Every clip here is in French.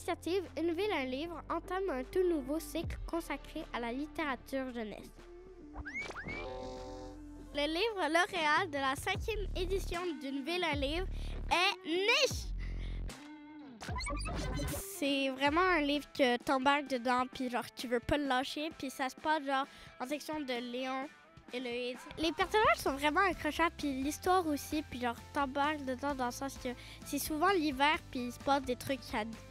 l'initiative Une ville, un livre entame un tout nouveau cycle consacré à la littérature jeunesse. Le livre lauréat de la 5e édition d'Une ville, un livre est Niche! C'est vraiment un livre que t'embarques dedans, puis genre tu veux pas le lâcher, puis ça se passe genre en section de Léon, Héloïse. Les personnages sont vraiment accrochants, puis l'histoire aussi, puis genre t'embarques dedans dans le sens que c'est souvent l'hiver, puis il se passe des trucs,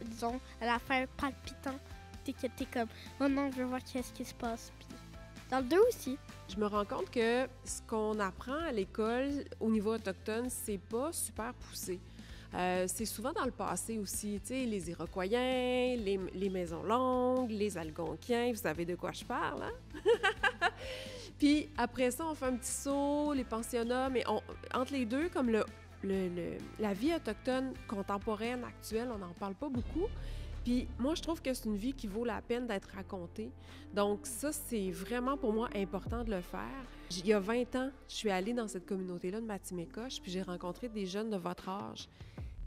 disons, à la fin palpitants. T'es comme, oh non, je veux voir qu'est-ce qui se passe. Puis dans le 2 aussi. Je me rends compte que ce qu'on apprend à l'école au niveau autochtone, c'est pas super poussé. C'est souvent dans le passé aussi, tu sais, les Iroquois, les Maisons longues, les Algonquiens, vous savez de quoi je parle, hein? Puis après ça, on fait un petit saut, les pensionnats, mais entre les deux, comme la vie autochtone contemporaine, actuelle, on n'en parle pas beaucoup. Puis moi, je trouve que c'est une vie qui vaut la peine d'être racontée. Donc ça, c'est vraiment pour moi important de le faire. Il y a 20 ans, je suis allée dans cette communauté-là de Matimekos, puis j'ai rencontré des jeunes de votre âge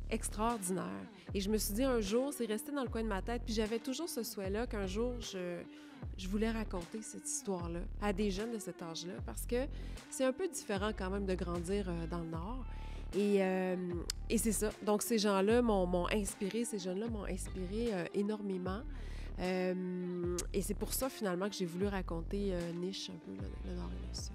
extraordinaires. Et je me suis dit un jour, c'est resté dans le coin de ma tête, puis j'avais toujours ce souhait-là qu'un jour, je voulais raconter cette histoire-là à des jeunes de cet âge-là, parce que c'est un peu différent quand même de grandir dans le Nord. Et c'est ça. Donc, ces gens-là m'ont inspiré, ces jeunes-là m'ont inspiré énormément. Et c'est pour ça, finalement, que j'ai voulu raconter Niche un peu, le Nord et le Sud.